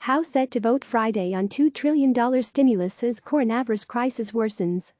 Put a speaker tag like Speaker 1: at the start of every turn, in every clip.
Speaker 1: House set to vote Friday on $2 trillion stimulus as coronavirus crisis worsens.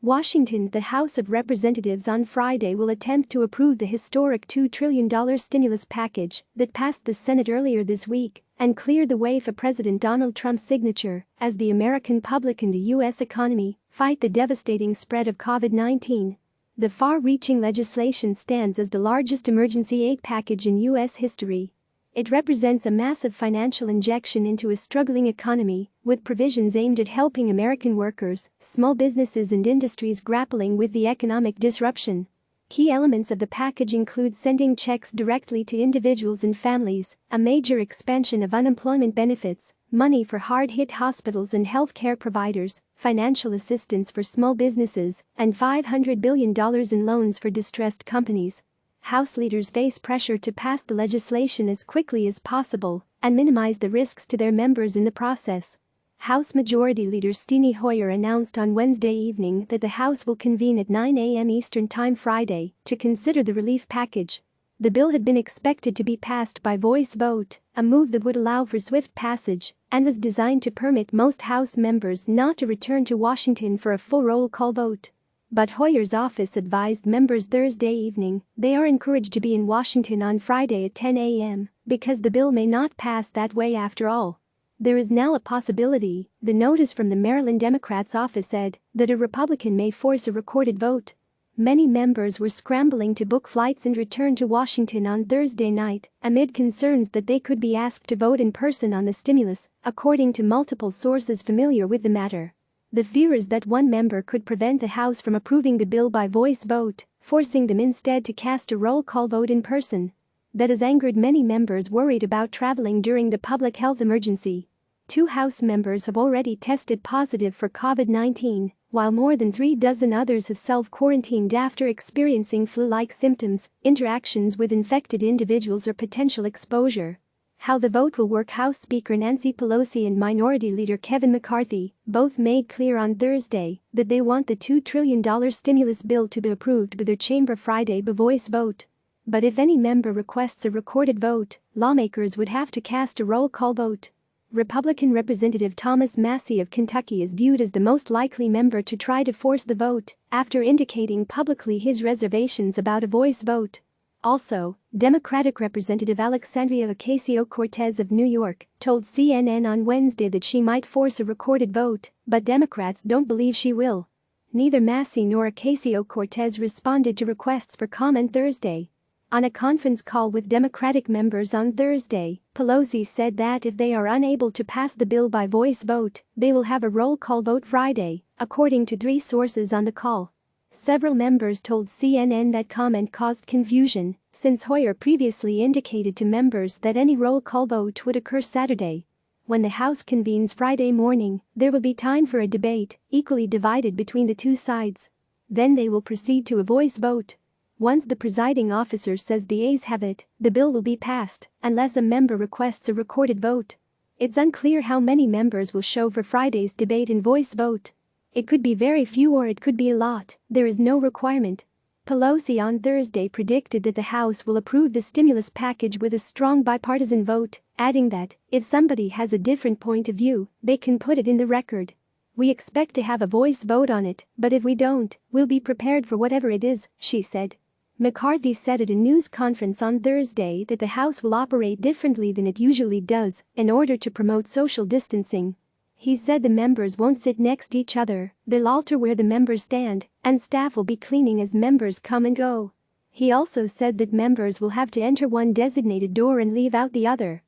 Speaker 1: Washington. The House of Representatives on Friday will attempt to approve the historic $2 trillion stimulus package that passed the Senate earlier this week and cleared the way for President Donald Trump's signature as the American public and the U.S. economy fight the devastating spread of COVID-19. The far-reaching legislation stands as the largest emergency aid package in U.S. history. It represents a massive financial injection into a struggling economy, with provisions aimed at helping American workers, small businesses and industries grappling with the economic disruption. Key elements of the package include sending checks directly to individuals and families, a major expansion of unemployment benefits, money for hard-hit hospitals and healthcare providers, financial assistance for small businesses, and $500 billion in loans for distressed companies. House leaders face pressure to pass the legislation as quickly as possible and minimize the risks to their members in the process. House Majority Leader Steny Hoyer announced on Wednesday evening that the House will convene at 9 a.m. Eastern Time Friday to consider the relief package. The bill had been expected to be passed by voice vote, a move that would allow for swift passage, and was designed to permit most House members not to return to Washington for a full roll call vote. But Hoyer's office advised members Thursday evening they are encouraged to be in Washington on Friday at 10 a.m. because the bill may not pass that way after all. There is now a possibility, the notice from the Maryland Democrats' office said, that a Republican may force a recorded vote. Many members were scrambling to book flights and return to Washington on Thursday night amid concerns that they could be asked to vote in person on the stimulus, according to multiple sources familiar with the matter. The fear is that one member could prevent the House from approving the bill by voice vote, forcing them instead to cast a roll call vote in person. That has angered many members worried about traveling during the public health emergency. 2 House members have already tested positive for COVID-19, while more than 3 dozen others have self-quarantined after experiencing flu-like symptoms, interactions with infected individuals or potential exposure. How the vote will work. House Speaker Nancy Pelosi and Minority Leader Kevin McCarthy both made clear on Thursday that they want the $2 trillion stimulus bill to be approved by their chamber Friday by voice vote. But if any member requests a recorded vote, lawmakers would have to cast a roll call vote. Republican Representative Thomas Massie of Kentucky is viewed as the most likely member to try to force the vote after indicating publicly his reservations about a voice vote. Also, Democratic Representative Alexandria Ocasio-Cortez of New York told CNN on Wednesday that she might force a recorded vote, but Democrats don't believe she will. Neither Massie nor Ocasio-Cortez responded to requests for comment Thursday. On a conference call with Democratic members on Thursday, Pelosi said that if they are unable to pass the bill by voice vote, they will have a roll call vote Friday, according to 3 sources on the call. Several members told CNN that comment caused confusion, since Hoyer previously indicated to members that any roll call vote would occur Saturday. When the House convenes Friday morning, there will be time for a debate, equally divided between the 2 sides. Then they will proceed to a voice vote. Once the presiding officer says the ayes have it, the bill will be passed, unless a member requests a recorded vote. It's unclear how many members will show for Friday's debate and voice vote. It could be very few or it could be a lot, there is no requirement. Pelosi on Thursday predicted that the House will approve the stimulus package with a strong bipartisan vote, adding that, if somebody has a different point of view, they can put it in the record. We expect to have a voice vote on it, but if we don't, we'll be prepared for whatever it is, she said. McCarthy said at a news conference on Thursday that the House will operate differently than it usually does in order to promote social distancing. He said the members won't sit next to each other, they'll alter where the members stand, and staff will be cleaning as members come and go. He also said that members will have to enter one designated door and leave out the other.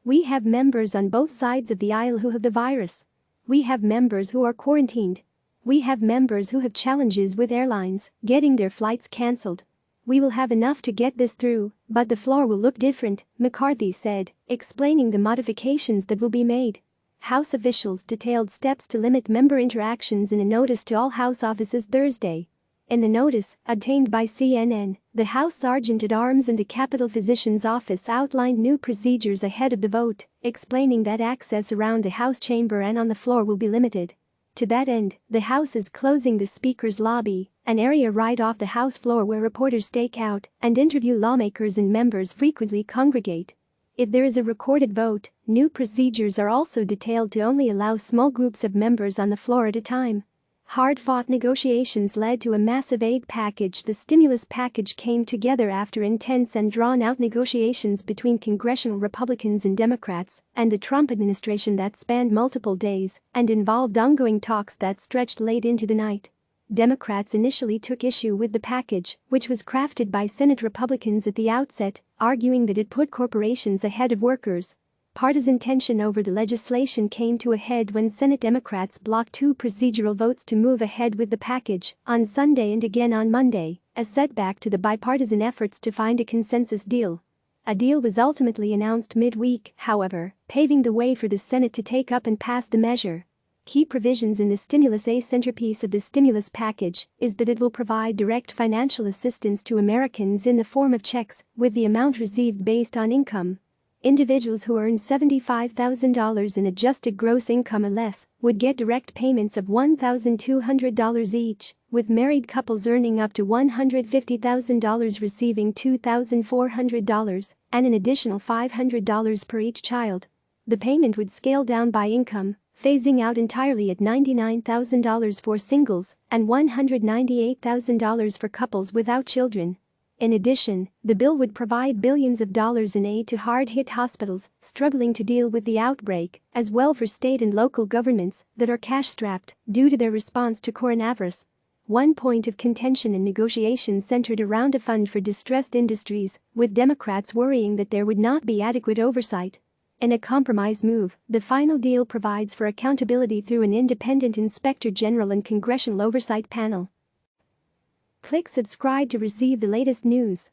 Speaker 1: We have members on both sides of the aisle who have the virus. We have members who are quarantined. We have members who have challenges with airlines getting their flights cancelled. We will have enough to get this through, but the floor will look different, McCarthy said, explaining the modifications that will be made. House officials detailed steps to limit member interactions in a notice to all House offices Thursday. In the notice, obtained by CNN, the House Sergeant at Arms and the Capitol Physician's Office outlined new procedures ahead of the vote, explaining that access around the House chamber and on the floor will be limited. To that end, the House is closing the Speaker's lobby, an area right off the House floor where reporters stake out and interview lawmakers and members frequently congregate. If there is a recorded vote, new procedures are also detailed to only allow small groups of members on the floor at a time. Hard-fought negotiations led to a massive aid package. The stimulus package came together after intense and drawn-out negotiations between congressional Republicans and Democrats and the Trump administration that spanned multiple days and involved ongoing talks that stretched late into the night. Democrats initially took issue with the package, which was crafted by Senate Republicans at the outset, arguing that it put corporations ahead of workers. Partisan tension over the legislation came to a head when Senate Democrats blocked 2 procedural votes to move ahead with the package on Sunday and again on Monday, a setback to the bipartisan efforts to find a consensus deal. A deal was ultimately announced midweek, however, paving the way for the Senate to take up and pass the measure. Key provisions in the stimulus. A centerpiece of the stimulus package is that it will provide direct financial assistance to Americans in the form of checks, with the amount received based on income. Individuals who earn $75,000 in adjusted gross income or less would get direct payments of $1,200 each, with married couples earning up to $150,000 receiving $2,400 and an additional $500 per each child. The payment would scale down by income, phasing out entirely at $99,000 for singles and $198,000 for couples without children. In addition, the bill would provide billions of dollars in aid to hard-hit hospitals struggling to deal with the outbreak, as well for state and local governments that are cash-strapped due to their response to coronavirus. One point of contention in negotiations centered around a fund for distressed industries, with Democrats worrying that there would not be adequate oversight. In a compromise move, the final deal provides for accountability through an independent inspector general and congressional oversight panel. Click subscribe to receive the latest news.